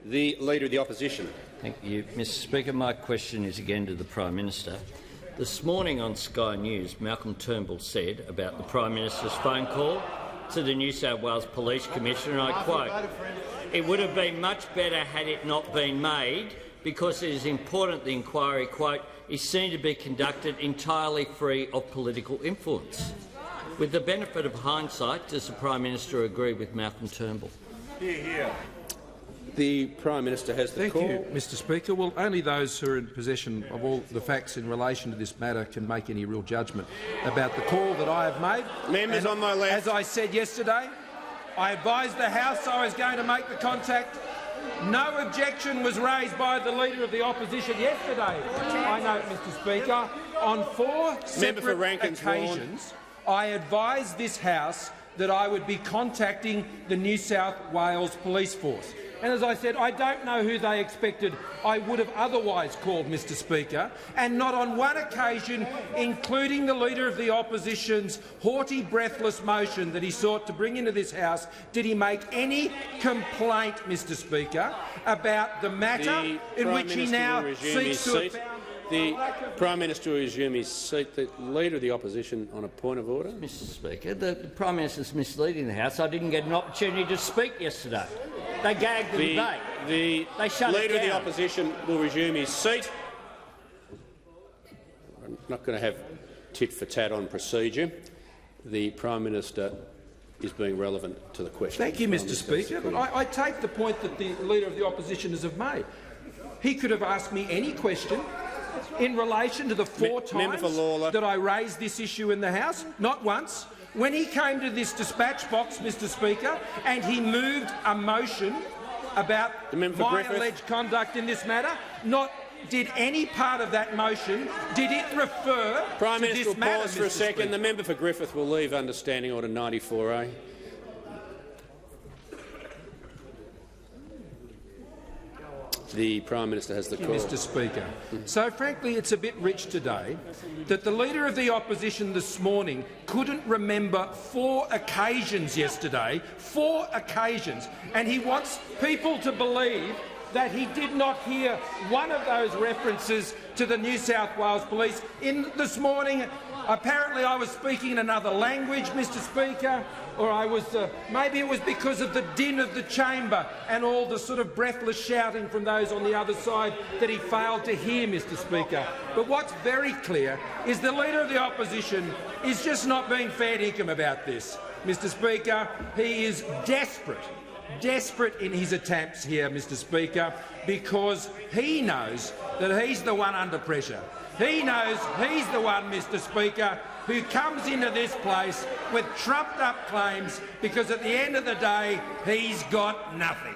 The Leader of the Opposition. Thank you, Mr Speaker. My question is again to the Prime Minister. This morning on Sky News, Malcolm Turnbull said about the Prime Minister's phone call to the New South Wales Police Commissioner, and I quote, "It would have been much better had it not been made because it is important the inquiry, quote, is seen to be conducted entirely free of political influence." With the benefit of hindsight, does the Prime Minister agree with Malcolm Turnbull? The Prime Minister has the call. Thank you, Mr Speaker. Well, only those who are in possession of all the facts in relation to this matter can make any real judgment about the call that I have made. Members on my left. As I said yesterday, I advised the House I was going to make the contact. No objection was raised by the Leader of the Opposition yesterday. I note, Mr Speaker, on 4 separate occasions I advised this House that I would be contacting the New South Wales Police Force. And as I said, I don't know who they expected I would have otherwise called, Mr Speaker, and not on one occasion, including the Leader of the Opposition's haughty, breathless motion that he sought to bring into this House, did he make any complaint, Mr Speaker, about the matter in which he now seeks to have found. The Prime Minister will resume his seat. The Leader of the Opposition on a point of order. Mr Speaker, the Prime Minister's misleading the House. I didn't get an opportunity to speak yesterday. They gagged the debate. The Leader of the Opposition will resume his seat. I'm not going to have tit for tat on procedure. The Prime Minister is being relevant to the question. Thank you, Mr Speaker. But I take the point that the Leader of the Opposition has made. He could have asked me any question in relation to the 4 times that I raised this issue in the House. Not once. When he came to this dispatch box, Mr Speaker, and he moved a motion about my alleged conduct in this matter, not did any part of that motion, did it refer Prime to Minister this matter, pause for a second. Speaker? The member for Griffith will leave under Standing Order 94A. The Prime Minister has the call. Mr Speaker. So, frankly, it's a bit rich today that the Leader of the Opposition this morning couldn't remember 4 occasions yesterday, 4 occasions, and he wants people to believe that he did not hear one of those references to the New South Wales Police. This morning, apparently I was speaking in another language, Mr Speaker, or I was maybe it was because of the din of the chamber and all the sort of breathless shouting from those on the other side that he failed to hear, Mr Speaker. But what's very clear is the Leader of the Opposition is just not being fair dinkum about this. Mr Speaker, he is desperate in his attempts here, Mr Speaker, because he knows that he's the one under pressure. He knows he's the one, Mr Speaker, who comes into this place with trumped-up claims because at the end of the day he's got nothing.